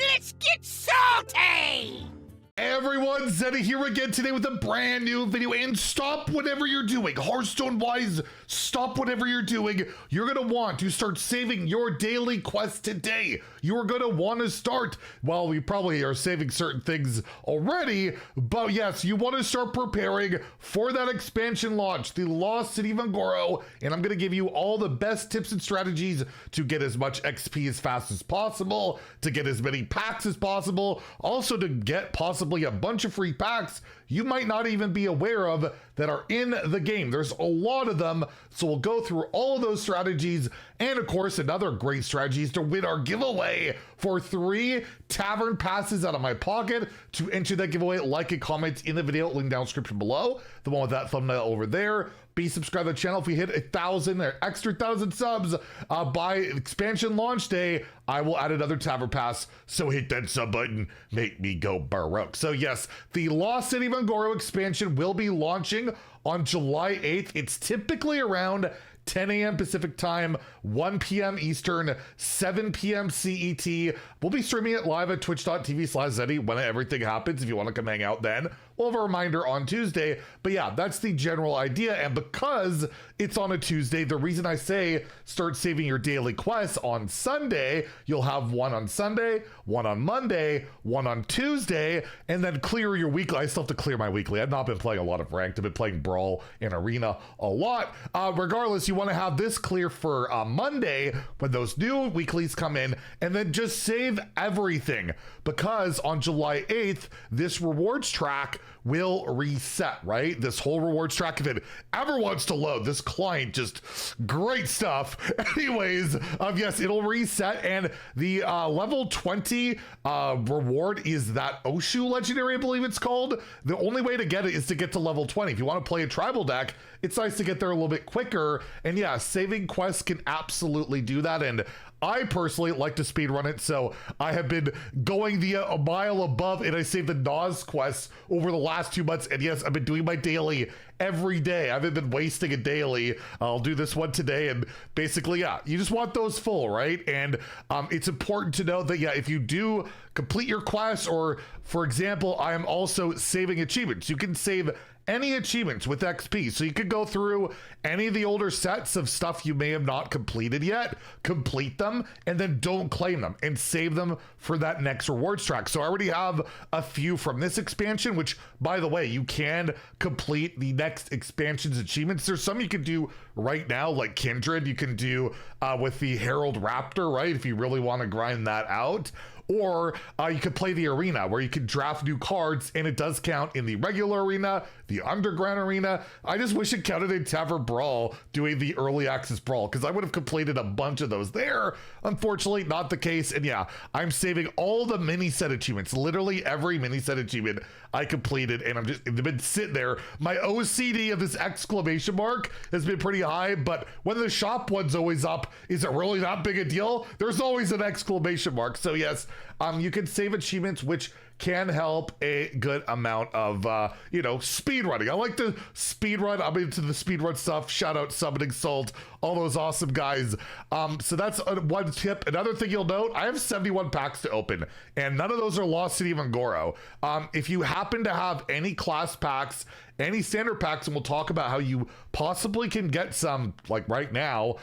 Let's get salty! Everyone, Zeddy here again today with a brand new video, and stop whatever you're doing. Hearthstone-wise, stop whatever you're doing. You're gonna want to start saving your daily quest today. You're gonna want to start, well, we probably are saving certain things already, but yes, you want to start preparing for that expansion launch, the Lost City of Un'Goro, and I'm gonna give you all the best tips and strategies to get as much XP as fast as possible, to get as many packs as possible, also to get possibly a bunch of free packs you might not even be aware of that are in the game. There's a lot of them, so we'll go through all of those strategies, and of course another great strategy is to win our giveaway for 3 tavern passes out of my pocket. To enter that giveaway, like and comment in the video, link down description below, the one with that thumbnail over there. Be subscribed to the channel. If we hit 1,000 or extra 1,000 subs by expansion launch day, I will add another tavern pass. So hit that sub button, make me go baroque. So yes, the Lost City of Un'Goro expansion will be launching on July 8th. It's typically around 10 a.m. Pacific time, 1 p.m. Eastern, 7 p.m. CET. We'll be streaming it live at twitch.tv/Zeddy when everything happens. If you want to come hang out then, we'll have a reminder on Tuesday. But yeah, that's the general idea. And because it's on a Tuesday, the reason I say start saving your daily quests on Sunday, you'll have one on Sunday, one on Monday, one on Tuesday, and then clear your weekly. I still have to clear my weekly. I've not been playing a lot of ranked. I've been playing Brawl and Arena a lot. Regardless, you want to have this clear for Monday when those new weeklies come in, and then just save everything, because on July 8th, this rewards track will reset, right? This whole rewards track, if it ever wants to load, this client just great stuff. Anyways, yes, it'll reset, and the level 20 reward is that Oshu legendary, I believe it's called. The only way to get it is to get to level 20. If you want to play a tribal deck, it's nice to get there a little bit quicker. And yeah, saving quests can absolutely do that. And I personally like to speedrun it, so I have been going a mile above, and I saved the Nas quests over the last 2 months. And yes, I've been doing my daily every day. I haven't been wasting a daily. I'll do this one today, and basically, yeah, you just want those full, right? And it's important to know that, yeah, if you do complete your quests, or for example, I am also saving achievements. You can save any achievements with XP. So you could go through any of the older sets of stuff you may have not completed yet, complete them, and then don't claim them and save them for that next rewards track. So I already have a few from this expansion, which, by the way, you can complete the next expansion's achievements. There's some you can do right now, like Kindred, you can do with the Herald Raptor, right? If you really want to grind that out. Or you could play the arena, where you can draft new cards, and it does count in the regular arena, the underground arena. I just wish it counted in Tavern Brawl doing the early access Brawl, because I would have completed a bunch of those there. Unfortunately, not the case. And yeah, I'm saving all the mini set achievements, literally every mini set achievement I completed, and I've been sitting there. My OCD of this exclamation mark has been pretty high, but when the shop one's always up, is it really that big a deal? There's always an exclamation mark. So yes, you can save achievements, which can help a good amount of, speed running. I like to speed run. I'm into the speed run stuff. Shout out Summoning Salt, all those awesome guys. So that's one tip. Another thing you'll note, I have 71 packs to open, and none of those are Lost City of Un'Goro. If you happen to have any class packs, any standard packs, and we'll talk about how you possibly can get some, like right now,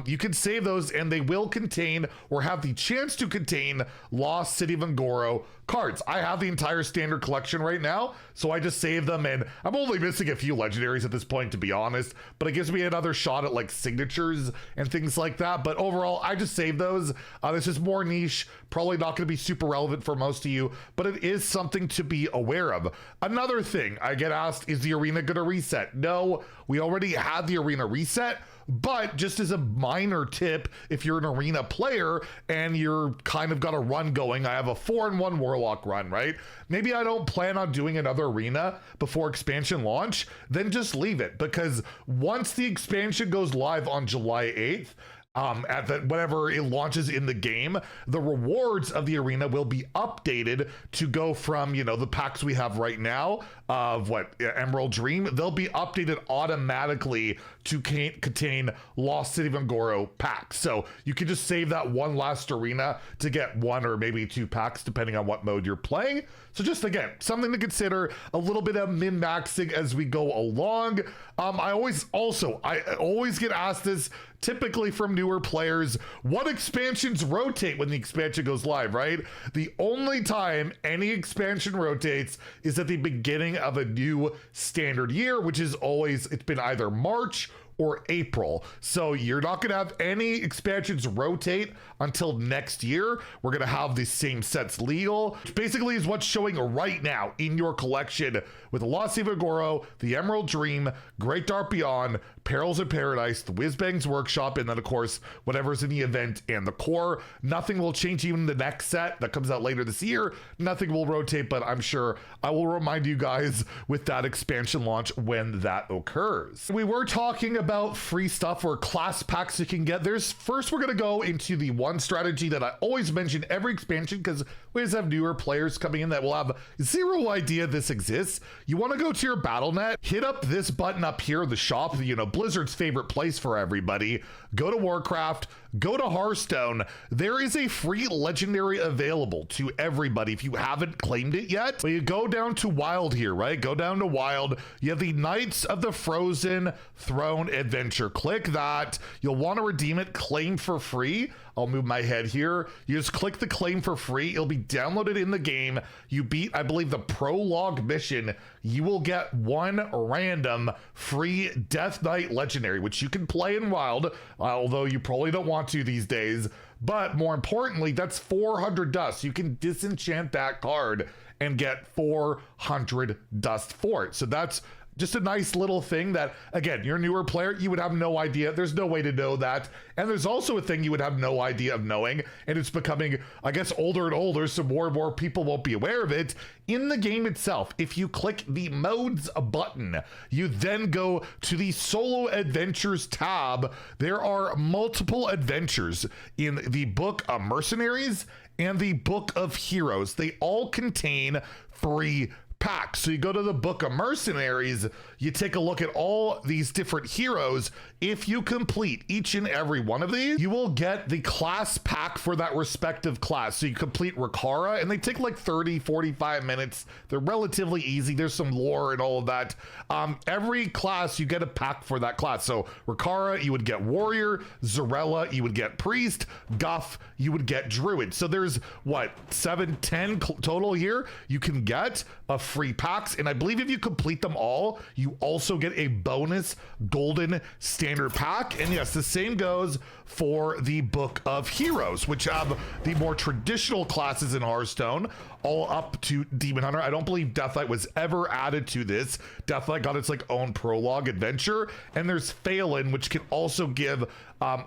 you can save those, and they will contain, or have the chance to contain, Lost City of Un'Goro cards. I have the entire standard collection right now, so I just save them, and I'm only missing a few legendaries at this point, to be honest, but it gives me another shot at like signatures and things like that. But overall, I just save those. This is more niche, probably not going to be super relevant for most of you, but it is something to be aware of. Another thing I get asked, is the arena going to reset? No, we already had the arena reset. But just as a minor tip, if you're an arena player and you're kind of got a run going, I have a 4-in-1 Warlock run, right? Maybe I don't plan on doing another arena before expansion launch, then just leave it, because once the expansion goes live on July 8th, at the whenever it launches in the game, the rewards of the arena will be updated to go from, you know, the packs we have right now of what, Emerald Dream, they'll be updated automatically to contain Lost City of Un'Goro packs. So you can just save that one last arena to get 1 or maybe 2 packs depending on what mode you're playing. So just again, something to consider, a little bit of min-maxing as we go along. I always get asked this, typically from newer players, what expansions rotate when the expansion goes live, right? The only time any expansion rotates is at the beginning of a new standard year, which is always, it's been either March or April. So you're not going to have any expansions rotate until next year. We're going to have the same sets legal, which basically is what's showing right now in your collection with the Lost City of Un'Goro, the Emerald Dream, Great Dark Beyond, Perils of Paradise, the Whizbang's Workshop, and then of course whatever's in the event and the core. Nothing will change. Even the next set that comes out later this year, nothing will rotate, but I'm sure I will remind you guys with that expansion launch when that occurs. We were talking about free stuff or class packs you can get. First we're going to go into the one strategy that I always mention every expansion, because we always have newer players coming in that will have zero idea this exists. You want to go to your BattleNet, hit up this button up here, the shop, you know, Blizzard's favorite place for everybody. Go to Warcraft, go to Hearthstone. There is a free legendary available to everybody if you haven't claimed it yet. Well, you go down to Wild here, right? Go down to Wild. You have the Knights of the Frozen Throne Adventure. Click that. You'll want to redeem it, claim for free. I'll move my head here. You just click the claim for free. It'll be downloaded in the game. You beat, I believe, the prologue mission. You will get 1 random free Death Knight legendary, which you can play in Wild, although you probably don't want to these days. But more importantly, that's 400 dust. You can disenchant that card and get 400 dust for it. So that's just a nice little thing that, again, you're a newer player, you would have no idea. There's no way to know that. And there's also a thing you would have no idea of knowing, and it's becoming, I guess, older and older, so more and more people won't be aware of it. In the game itself, if you click the modes button, you then go to the solo adventures tab. There are multiple adventures in the Book of Mercenaries and the Book of Heroes. They all contain free packs. So you go to the Book of Mercenaries, you take a look at all these different heroes. If you complete each and every one of these, you will get the class pack for that respective class. So you complete Rikara, and they take like 30, 45 minutes. They're relatively easy. There's some lore and all of that. Every class, you get a pack for that class. So Rikara, you would get Warrior. Zarella, you would get Priest. Guff, you would get Druid. So there's, what, 7, 10 total here you can get of free packs, and I believe if you complete them all, you also get a bonus golden standard pack. And yes, the same goes for the Book of Heroes, which have the more traditional classes in Hearthstone, all up to Demon Hunter. I don't believe Deathlight was ever added to this. Deathlight got its like own prologue adventure, and there's Phelan, which can also give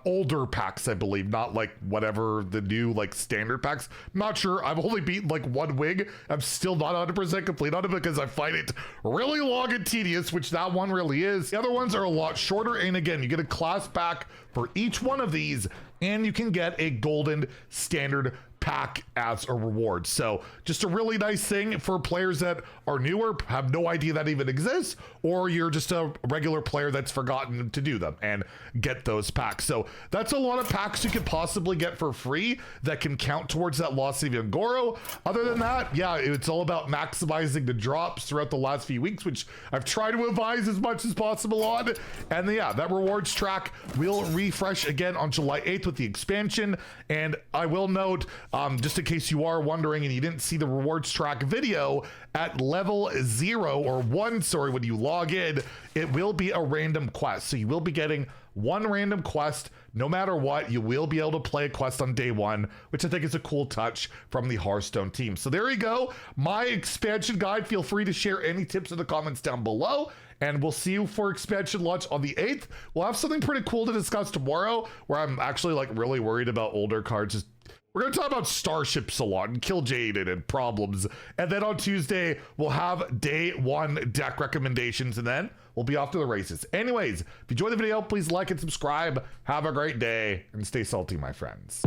older packs, I believe, not like whatever the new like standard packs. I'm not sure. I've only beaten like 1 wig. I'm still not 100% complete on it because I find it really long and tedious, which that one really is. The other ones are a lot shorter, and again, you get a class pack for each one of these, and you can get a golden standard pack as a reward. So just a really nice thing for players that are newer, have no idea that even exists, or you're just a regular player that's forgotten to do them and get those packs. So that's a lot of packs you could possibly get for free that can count towards that Lost City of Un'Goro. Other than that, yeah, it's all about maximizing the drops throughout the last few weeks, which I've tried to advise as much as possible on. And yeah, that rewards track will refresh again on July 8th with the expansion. And I will note, just in case you are wondering and you didn't see the rewards track video, at level 0 or 1, sorry, when you log in, it will be a random quest. So you will be getting 1 random quest no matter what. You will be able to play a quest on day 1, which I think is a cool touch from the Hearthstone team. So there you go, my expansion guide. Feel free to share any tips in the comments down below, and we'll see you for expansion launch on the 8th. We'll have something pretty cool to discuss tomorrow, where I'm actually like really worried about older cards just We're going to talk about starships a lot and kill Jaden and problems. And then on Tuesday, we'll have day 1 deck recommendations, and then we'll be off to the races. Anyways, if you enjoyed the video, please like and subscribe. Have a great day and stay salty, my friends.